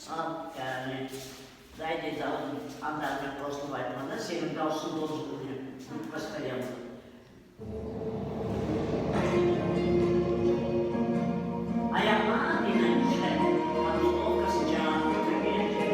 Yani zajdzie za andalne prostować, no na siebie dalszy dozwolenie, postawiamy. A ja mam i najbliżej, mam okaz działam, to wiecie,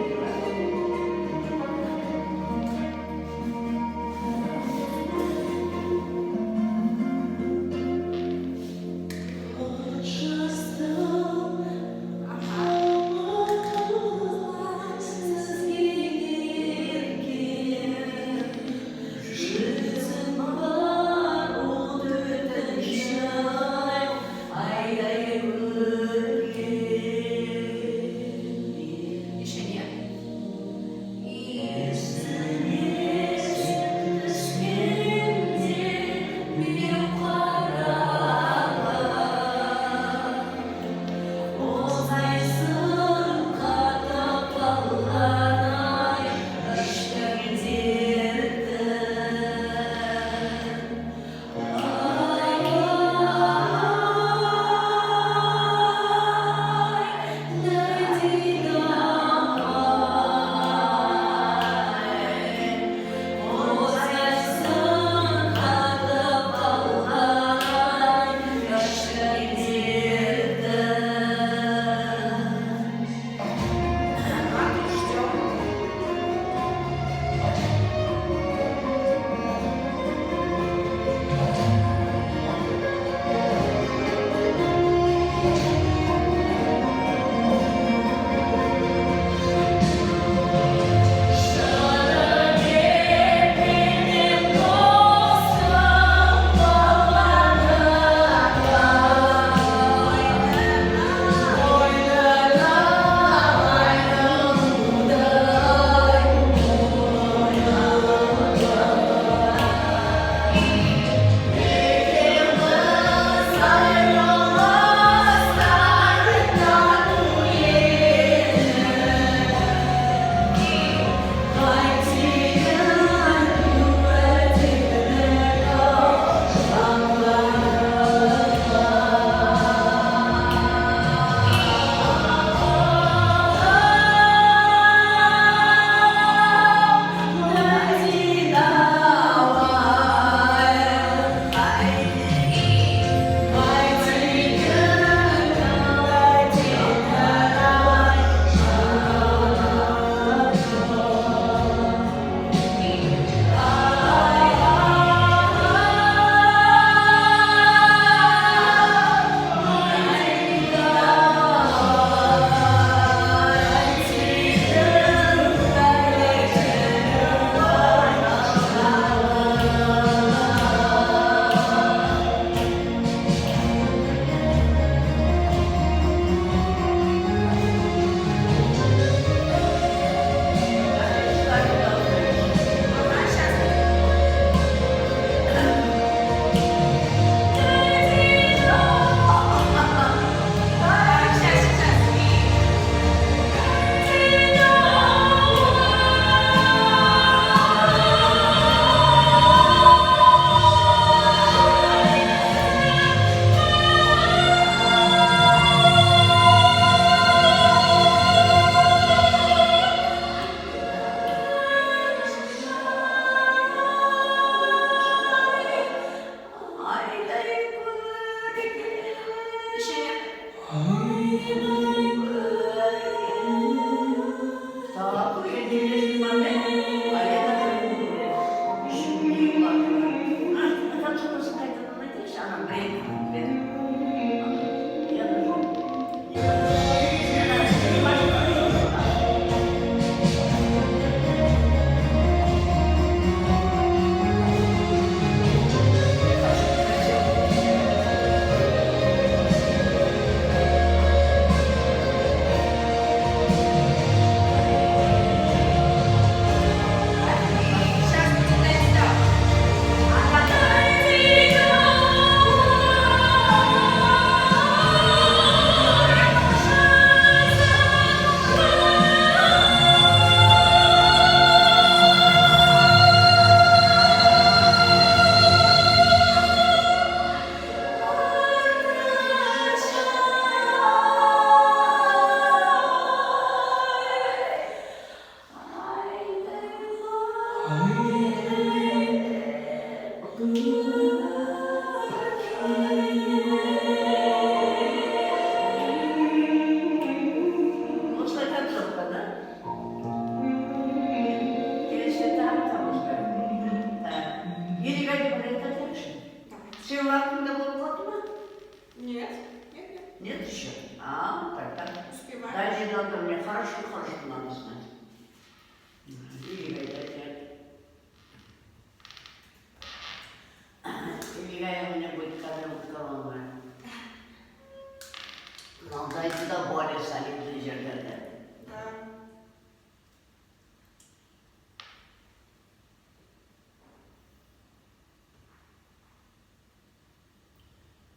координатор мне хорошо надо знать. Или какая у меня будет коронная. Нам дайте до боли солидный жертвы. Да.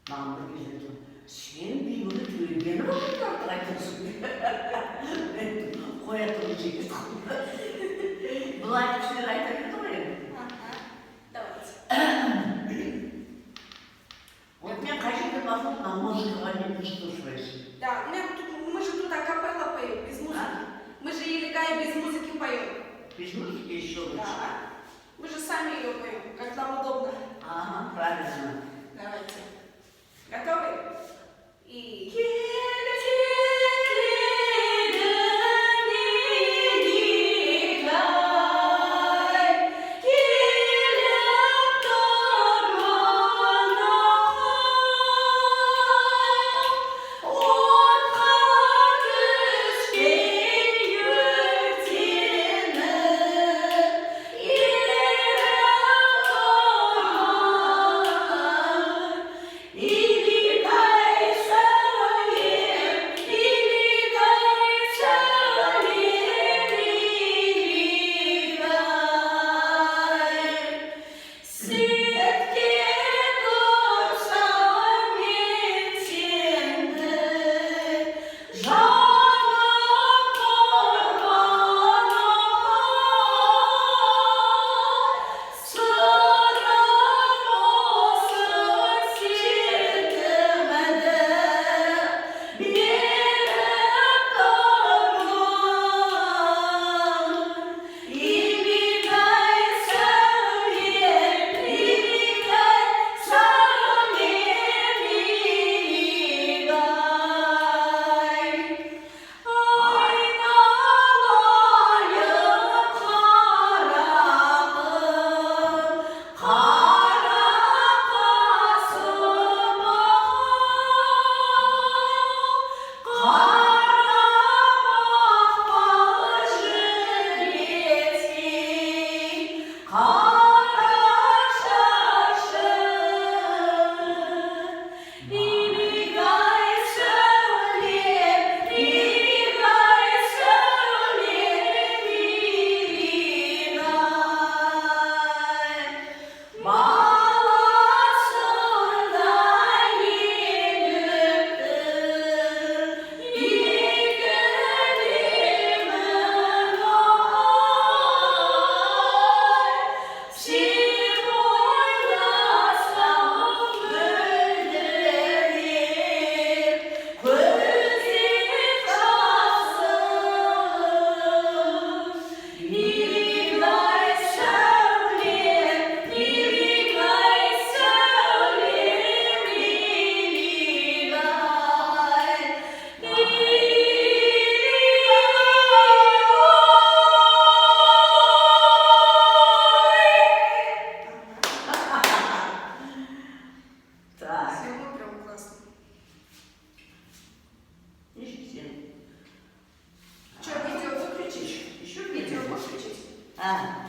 Нам говорит, sen bir yolu tüyüyen olacak arkadaşım. Koyatım çekil. Bunlar kişiler ayakta var ya. Ага. Давайте. Вот мне кажется, возможно, музыку не послушаешь. Да, мы же тут акапелла поем, без музыки. Мы же Елигай без музыки поем. Без музыки еще лучше. Да. Мы же сами ее поем, как нам удобно. Ага, правильно. Давайте. Готовы? И... Ah.